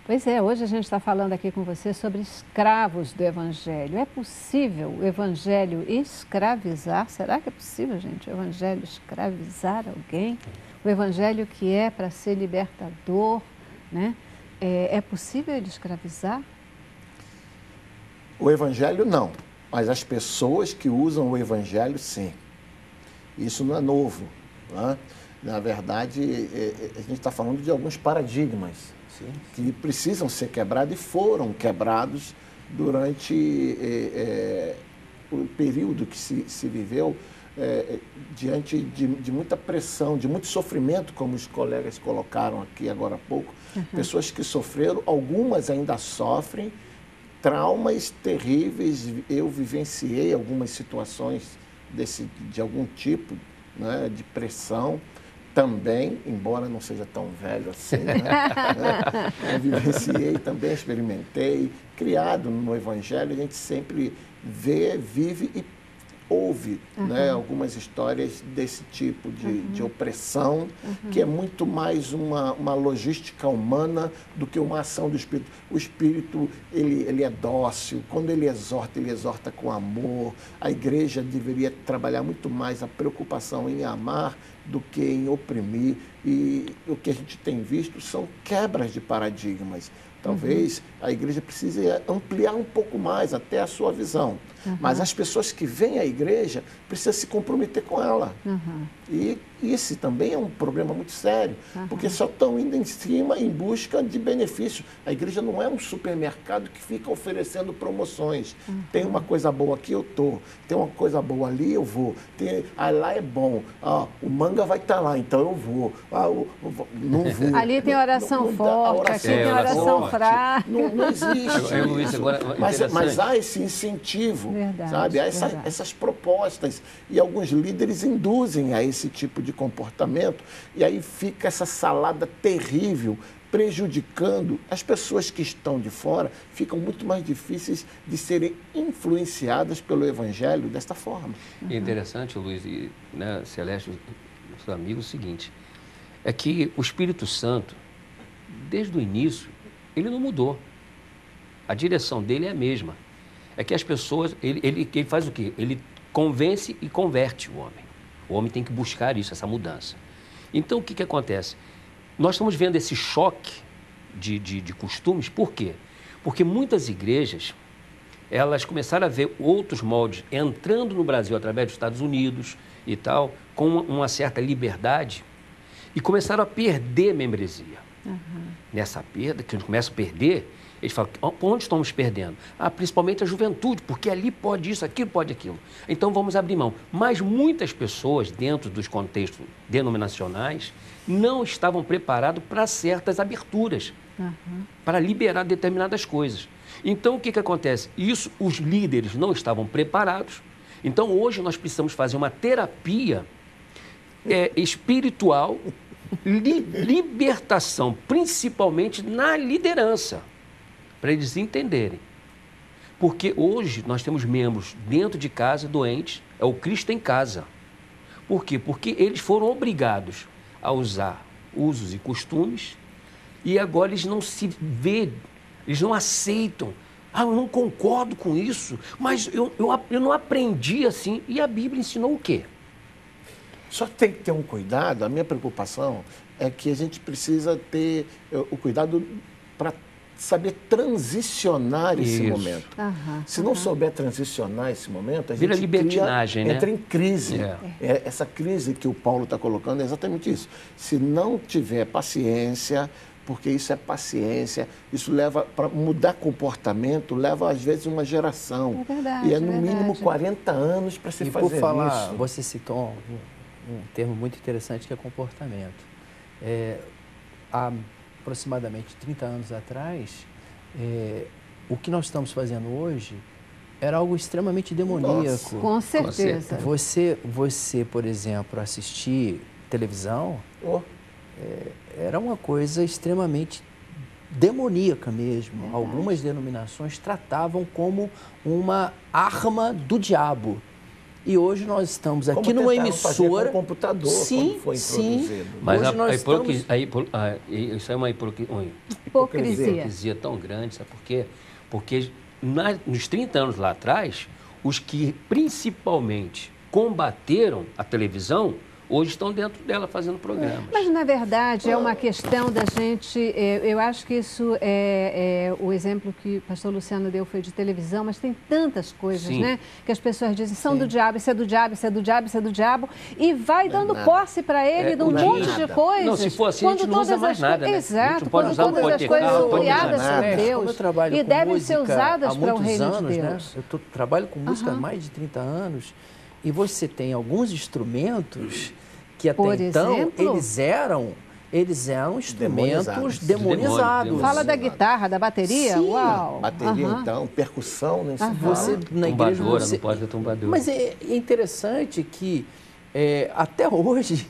Pois é, hoje a gente está falando aqui com você sobre escravos do Evangelho. É possível o Evangelho escravizar? Será que é possível, gente, o Evangelho escravizar alguém? O Evangelho que é para ser libertador, né? É possível ele escravizar? O Evangelho não, mas as pessoas que usam o Evangelho, sim. Isso não é novo, né? Na verdade, a gente está falando de alguns paradigmas que precisam ser quebrados e foram quebrados durante o período que se viveu diante de muita pressão, de muito sofrimento, como os colegas colocaram aqui agora há pouco. Pessoas que sofreram, algumas ainda sofrem traumas terríveis. Eu vivenciei algumas situações de algum tipo, né, de pressão. Também, embora não seja tão velho assim, né? Eu vivenciei, também experimentei, criado no Evangelho, a gente sempre vê, vive e ouve, né, algumas histórias desse tipo de opressão, que é muito mais uma logística humana do que uma ação do Espírito. O Espírito, ele é dócil, quando ele exorta com amor. A igreja deveria trabalhar muito mais a preocupação em amar do que em oprimir, e o que a gente tem visto são quebras de paradigmas. Talvez a igreja precise ampliar um pouco mais até a sua visão. Mas as pessoas que vêm à igreja precisam se comprometer com ela. E esse também é um problema muito sério, porque só estão indo em cima em busca de benefícios. A igreja não é um supermercado que fica oferecendo promoções. Tem uma coisa boa aqui, eu estou. Tem uma coisa boa ali, eu vou. Lá é bom. O manga vai estar lá, então eu vou. Não vou. Ali tem oração forte, aqui tem oração fraca. Não existe. Luiz, agora, mas há esse incentivo, Verdade, sabe? Há essas propostas. E alguns líderes induzem a esse tipo de comportamento. E aí fica essa salada terrível, prejudicando as pessoas que estão de fora. Ficam muito mais difíceis de serem influenciadas pelo Evangelho desta forma. É interessante, Luiz, e, né, Celeste, os amigos, o seguinte, é que o Espírito Santo, desde o início, ele não mudou. A direção dele é a mesma. É que as pessoas, ele faz o quê? Ele convence e converte o homem. O homem tem que buscar isso, essa mudança. Então, o que acontece? Nós estamos vendo esse choque de costumes, por quê? Porque muitas igrejas, elas começaram a ver outros moldes entrando no Brasil através dos Estados Unidos e tal, com uma certa liberdade, e começaram a perder membresia. Nessa perda, que a gente começa a perder, eles falam, onde estamos perdendo? Principalmente a juventude, porque ali pode isso, aquilo pode aquilo. Então vamos abrir mão. Mas muitas pessoas, dentro dos contextos denominacionais, não estavam preparadas para certas aberturas, para liberar determinadas coisas. Então o que acontece? Isso, os líderes não estavam preparados. Então hoje nós precisamos fazer uma terapia espiritual, libertação, principalmente na liderança, para eles entenderem. Porque hoje nós temos membros dentro de casa doentes, é o Cristo em casa. Por quê? Porque eles foram obrigados a usar usos e costumes e agora eles não se vê, eles não aceitam. Eu não concordo com isso, mas eu não aprendi assim. E a Bíblia ensinou o quê? Só tem que ter um cuidado. A minha preocupação é que a gente precisa ter o cuidado para saber transicionar esse momento. Se não souber transicionar esse momento, a gente libertinagem, entra em crise. Essa crise que o Paulo está colocando é exatamente isso. Se não tiver paciência, porque isso é paciência, isso leva para mudar comportamento, leva às vezes uma geração. É verdade, e é no mínimo 40 anos para se fazer isso. E por falar, você citou um termo muito interessante que é comportamento. Há aproximadamente 30 anos atrás, o que nós estamos fazendo hoje era algo extremamente demoníaco. Nossa, com certeza. Você, por exemplo, assistir televisão, era uma coisa extremamente demoníaca mesmo. Algumas denominações tratavam como uma arma do diabo. E hoje nós estamos aqui Como numa tentaram fazer emissora. com o computador, sim, quando foi sim. introduzido. Mas Hoje nós isso é uma hipocrisia tão grande, sabe por quê? Porque nos 30 anos lá atrás, os que principalmente combateram a televisão, hoje estão dentro dela fazendo programas. Mas, na verdade, é uma questão da gente... eu acho que isso o exemplo que o pastor Luciano deu foi de televisão, mas tem tantas coisas, Sim. né? Que as pessoas dizem, são do diabo, isso é do diabo, isso é do diabo, isso é do diabo, e vai dando posse para ele de um monte de coisas. Não, se for assim, a gente não usa mais nada, né? Exato, A gente pode quando usar, todas pode as ter coisas carro, são pode usar criadas nada. por Como eu Deus trabalho e com devem música ser usadas há para o muitos reino anos, de né? Deus. Eu trabalho com música há mais de 30 anos e você tem alguns instrumentos que até Por então exemplo? eles eram instrumentos demonizados. Fala da guitarra, da bateria? Sim. Uau! Bateria, Aham. então, percussão, nem se fala. Você na igreja Tumbadora, você... não pode ter tumbadora. Mas é interessante que até hoje,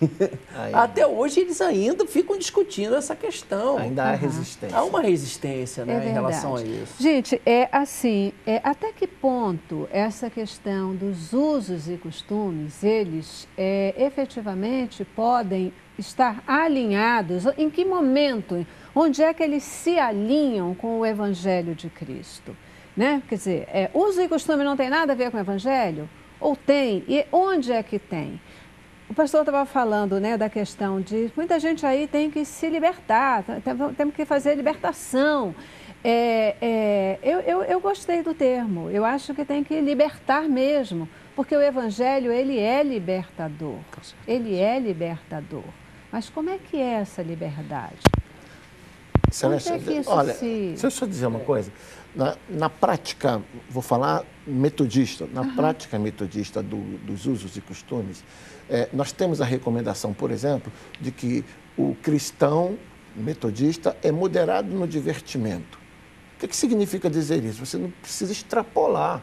Ainda. até hoje eles ainda ficam discutindo essa questão. Ainda há resistência. Há uma resistência, né, É em relação a verdade. isso. Gente, é assim, até que ponto essa questão dos usos e costumes, eles efetivamente podem estar alinhados? Em que momento? Onde é que eles se alinham com o Evangelho de Cristo? Né? Quer dizer, uso e costume não tem nada a ver com o Evangelho? Ou tem? E onde é que tem? O pastor estava falando, né, da questão de muita gente aí tem que se libertar, temos que fazer libertação. Eu gostei do termo, eu acho que tem que libertar mesmo, porque o Evangelho, ele é libertador, ele é libertador. Mas como é que é essa liberdade? Celeste, Onde é que isso olha, se... deixa eu só dizer uma coisa. Na prática, vou falar metodista, na prática metodista dos usos e costumes, nós temos a recomendação, por exemplo, de que o cristão metodista é moderado no divertimento. O que significa dizer isso? Você não precisa extrapolar.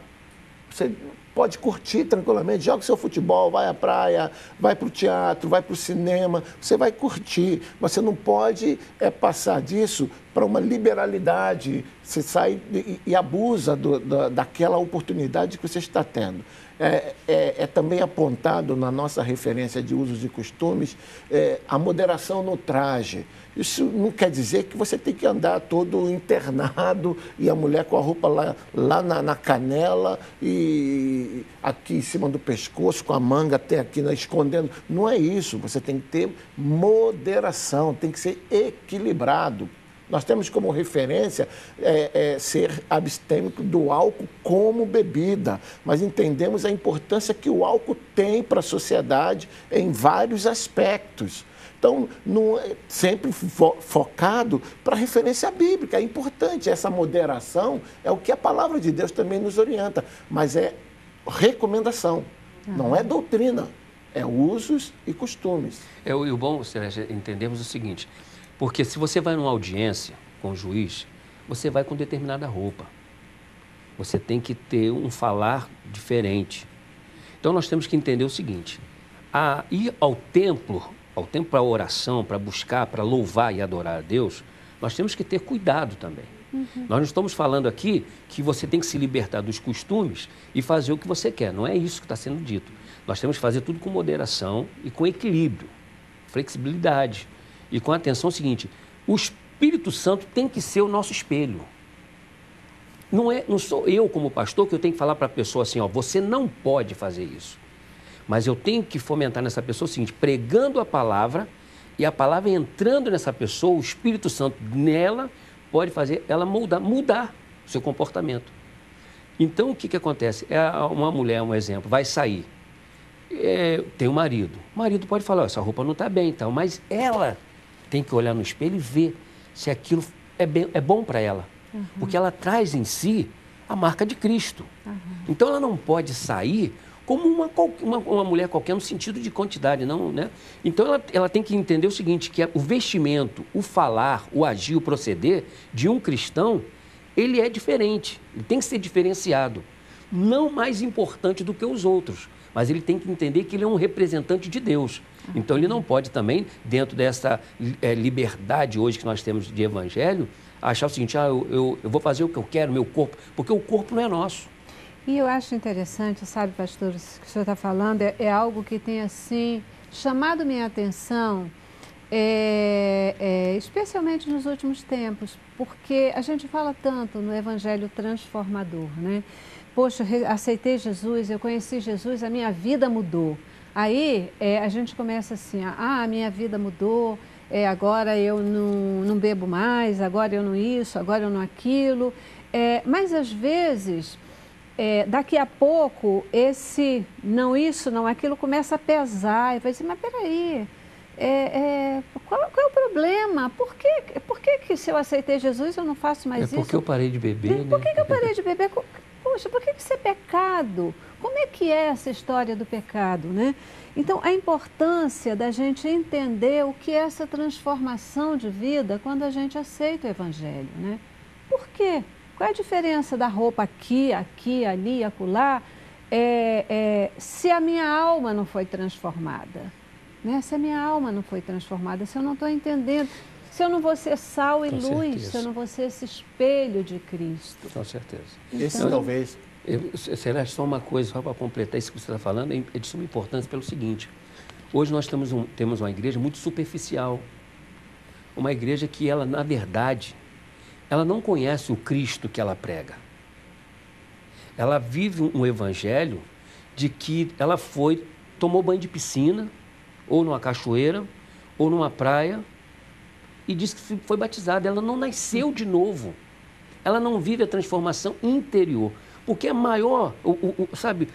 Você pode curtir tranquilamente, joga o seu futebol, vai à praia, vai para o teatro, vai para o cinema, você vai curtir. Você não pode passar disso para uma liberalidade, você sai e abusa daquela oportunidade que você está tendo. Também apontado na nossa referência de usos e costumes a moderação no traje. Isso não quer dizer que você tem que andar todo internado e a mulher com a roupa lá na canela e aqui em cima do pescoço, com a manga até aqui escondendo. Não é isso. Você tem que ter moderação, tem que ser equilibrado. Nós temos como referência ser abstêmico do álcool como bebida, mas entendemos a importância que o álcool tem para a sociedade em vários aspectos. Então, sempre focado para a referência bíblica. É importante, essa moderação é o que a palavra de Deus também nos orienta, mas é recomendação, não é doutrina, é usos e costumes. E o bom, Celeste, entendemos o seguinte, porque se você vai numa audiência com o juiz, você vai com determinada roupa. Você tem que ter um falar diferente. Então, nós temos que entender o seguinte, ir ao templo para a oração, para buscar, para louvar e adorar a Deus, nós temos que ter cuidado também. Nós não estamos falando aqui que você tem que se libertar dos costumes e fazer o que você quer. Não é isso que está sendo dito. Nós temos que fazer tudo com moderação e com equilíbrio, flexibilidade. E com atenção ao seguinte, o Espírito Santo tem que ser o nosso espelho. Não sou eu, como pastor, que eu tenho que falar para a pessoa assim, você não pode fazer isso. Mas eu tenho que fomentar nessa pessoa o seguinte, pregando a palavra e a palavra entrando nessa pessoa, o Espírito Santo nela pode fazer ela mudar o seu comportamento. Então, o que acontece? Uma mulher, um exemplo, vai sair, tem um marido. O marido pode falar, essa roupa não está bem e tal, mas ela tem que olhar no espelho e ver se aquilo é bom para ela. Porque ela traz em si a marca de Cristo. Então, ela não pode sair como uma mulher qualquer no sentido de quantidade, não, né? Então, ela tem que entender o seguinte, que o vestimento, o falar, o agir, o proceder de um cristão, ele é diferente, ele tem que ser diferenciado. Não mais importante do que os outros, mas ele tem que entender que ele é um representante de Deus. Então, ele não pode também, dentro dessa liberdade hoje que nós temos de evangelho, achar o seguinte, eu vou fazer o que eu quero, meu corpo, porque o corpo não é nosso. E eu acho interessante, sabe, pastor, o que o senhor está falando é algo que tem, assim, chamado minha atenção, especialmente nos últimos tempos, porque a gente fala tanto no evangelho transformador, né? Poxa, eu aceitei Jesus, eu conheci Jesus, a minha vida mudou. Aí a gente começa assim, a minha vida mudou, agora eu não bebo mais, agora eu não isso, agora eu não aquilo. Mas às vezes, daqui a pouco, esse não isso, não aquilo começa a pesar. E vai dizer, mas peraí, qual é o problema? Por que se eu aceitei Jesus eu não faço mais isso? É porque eu parei de beber, né? Por que eu parei de beber? Poxa, por que isso é pecado? Como é que é essa história do pecado, né? Então, a importância da gente entender o que é essa transformação de vida quando a gente aceita o Evangelho, né? Por quê? Qual é a diferença da roupa aqui, ali, acolá, se a minha alma não foi transformada? Né? Se a minha alma não foi transformada, se eu não estou entendendo, se eu não vou ser sal e Com luz, certeza. se eu não vou ser esse espelho de Cristo. Com certeza. Esse Então, talvez... Celeste, só uma coisa, só para completar isso que você está falando, é de suma importância pelo seguinte. Hoje nós temos uma igreja muito superficial. Uma igreja que ela, na verdade, ela não conhece o Cristo que ela prega. Ela vive um evangelho de que ela tomou banho de piscina, ou numa cachoeira, ou numa praia, e disse que foi batizada. Ela não nasceu de novo. Ela não vive a transformação interior. Porque é maior, sabe,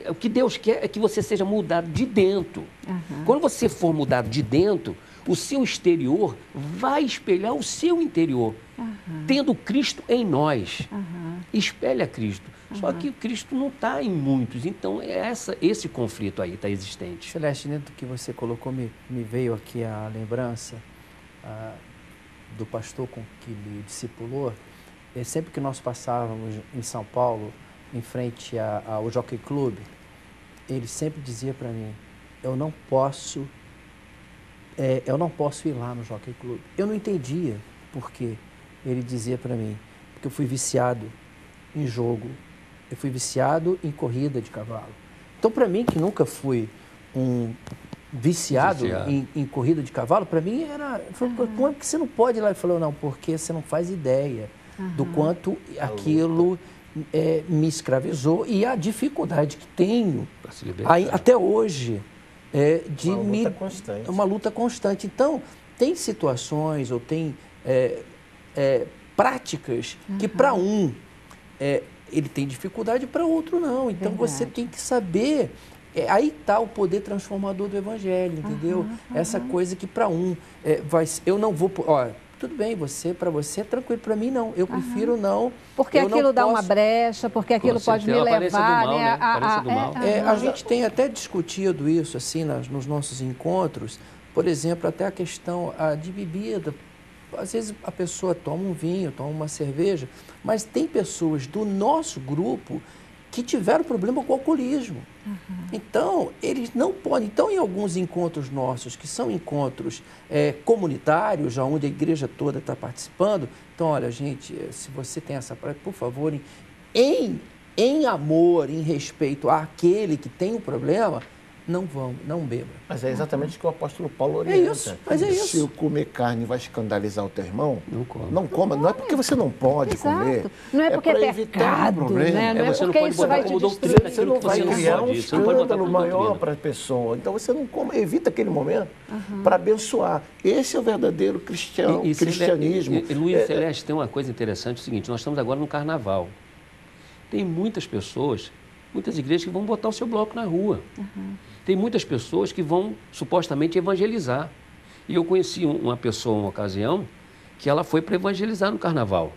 o que Deus quer é que você seja mudado de dentro. Uhum. Quando você for mudado de dentro, o seu exterior vai espelhar o seu interior. Uhum. Tendo Cristo em nós. Uhum. Espelha Cristo. Só que Cristo não está em muitos. Então, esse conflito aí está existente. Celeste, dentro do que você colocou, me veio aqui a lembrança do pastor com que me discipulou. Sempre que nós passávamos em São Paulo, em frente ao Jockey Club, ele sempre dizia para mim, eu não posso ir lá no Jockey Club. Eu não entendia por quê. Ele dizia para mim, porque eu fui viciado em jogo, eu fui viciado em corrida de cavalo. Então, para mim, que nunca fui um viciado em corrida de cavalo, para mim como é que você não pode ir lá? Ele falou, não, porque você não faz ideia do quanto aquilo me escravizou e a dificuldade que tenho até hoje uma luta constante. Então, tem situações ou tem práticas que para ele tem dificuldade, para outro não. Então, você tem que saber... aí está o poder transformador do Evangelho, entendeu? Essa coisa que para eu não vou... tudo bem, para você é tranquilo, para mim não. Eu prefiro não. Porque aquilo dá uma brecha, porque aquilo pode me levar, né? A gente tem até discutido isso assim nos nossos encontros. Por exemplo, até a questão de bebida. Às vezes a pessoa toma um vinho, toma uma cerveja, mas tem pessoas do nosso grupo que tiveram problema com o alcoolismo. Então, eles não podem... Então, em alguns encontros nossos, que são encontros comunitários, onde a igreja toda está participando, então, olha, gente, se você tem essa prática, por favor, em amor, em respeito àquele que tem um problema, não beba. Mas é exatamente o que o apóstolo Paulo orienta. Mas é isso. Se eu comer carne vai escandalizar o teu irmão, não coma. Não é porque você não pode comer. Não é porque é pecado, né? Não é você não porque pode isso vai botar como te destruir. doutrina Você não vai criar um escândalo maior doutrina. para a pessoa. Então você não come, evita aquele momento para abençoar. Esse é o verdadeiro cristianismo. Luiz Celeste, tem uma coisa interessante, é o seguinte, nós estamos agora no carnaval. Tem muitas pessoas, muitas igrejas que vão botar o seu bloco na rua. Tem muitas pessoas que vão supostamente evangelizar. E eu conheci uma pessoa, uma ocasião, que ela foi para evangelizar no carnaval.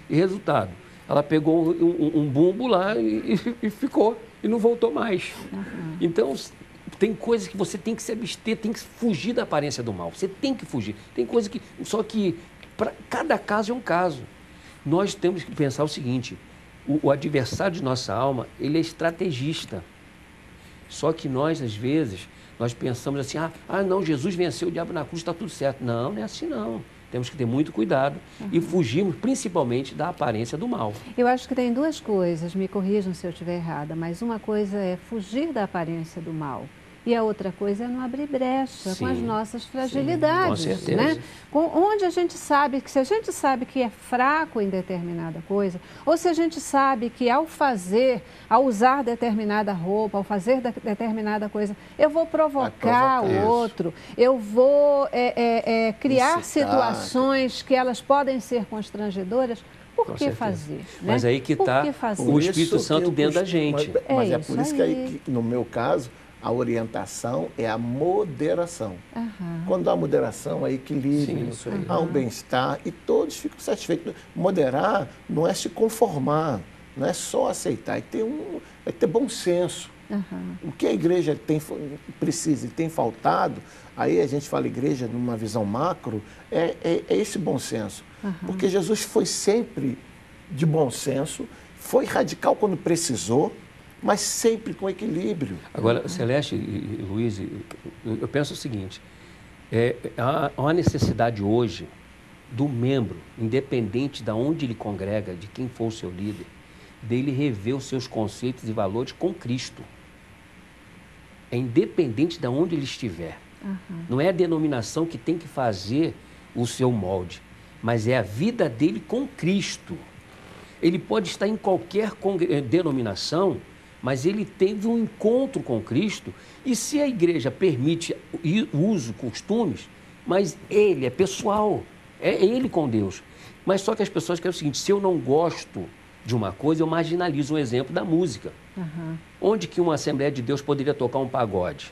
E resultado, ela pegou um bumbo lá e ficou, e não voltou mais. Então, tem coisas que você tem que se abster, tem que fugir da aparência do mal. Você tem que fugir. Tem coisas que... Só que, para cada caso é um caso. Nós temos que pensar o seguinte, o adversário de nossa alma, ele é estrategista. Só que nós, às vezes, nós pensamos assim, não, Jesus venceu o diabo na cruz, está tudo certo. Não, não é assim não. temos que ter muito cuidado e fugirmos principalmente da aparência do mal. Eu acho que tem duas coisas, me corrijam se eu estiver errada, mas uma coisa é fugir da aparência do mal. E a outra coisa é não abrir brecha com as nossas fragilidades, com certeza. né? Onde a gente sabe que, se a gente sabe que é fraco em determinada coisa, ou se a gente sabe que ao usar determinada roupa, ao fazer determinada coisa, eu vou provocar o outro, eu vou criar situações que elas podem ser constrangedoras. Por que fazer? Né? Mas aí que está o Espírito Santo dentro da gente. Mas é por isso que, no meu caso, a orientação é a moderação. Quando há moderação, há equilíbrio, há um bem-estar e todos ficam satisfeitos. Moderar não é se conformar, não é só aceitar, é ter bom senso. O que a igreja precisa e tem faltado, aí a gente fala igreja numa visão macro, é esse bom senso. Porque Jesus foi sempre de bom senso, foi radical quando precisou, mas sempre com equilíbrio. Agora, Celeste e Luiz, eu penso o seguinte, há uma necessidade hoje do membro, independente de onde ele congrega, de quem for o seu líder, dele rever os seus conceitos e valores com Cristo. É independente de onde ele estiver. Não é a denominação que tem que fazer o seu molde, mas é a vida dele com Cristo. Ele pode estar em qualquer denominação, mas ele teve um encontro com Cristo, e se a igreja permite o uso, costumes, mas ele é pessoal, é ele com Deus. Mas só que as pessoas querem o seguinte, se eu não gosto de uma coisa, eu marginalizo um exemplo da música. Onde que uma Assembleia de Deus poderia tocar um pagode?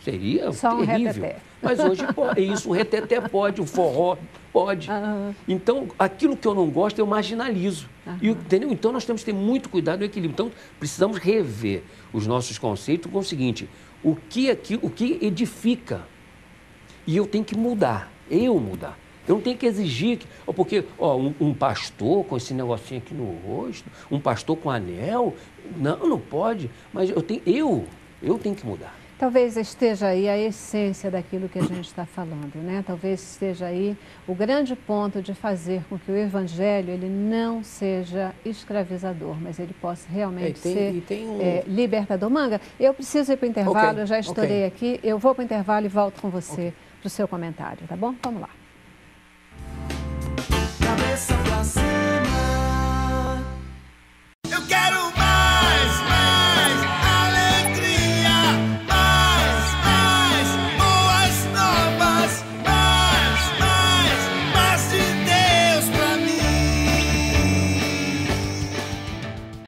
Seria só terrível. Um reteté. Mas hoje pode, isso, o reteté pode, o forró pode. Então, aquilo que eu não gosto, eu marginalizo. Entendeu? Então, nós temos que ter muito cuidado no equilíbrio. Então, precisamos rever os nossos conceitos com o seguinte, o que edifica? E eu tenho que mudar, mudar. Eu não tenho que exigir, porque um pastor com esse negocinho aqui no rosto, um pastor com anel, não pode, mas eu tenho que mudar. Talvez esteja aí a essência daquilo que a gente está falando, né? Talvez esteja aí o grande ponto de fazer com que o Evangelho ele não seja escravizador, mas ele possa realmente ser libertador. Manga, eu preciso ir para o intervalo, eu já estourei aqui, eu vou para o intervalo e volto com você para o seu comentário, tá bom? Vamos lá. Cabeça pra cima.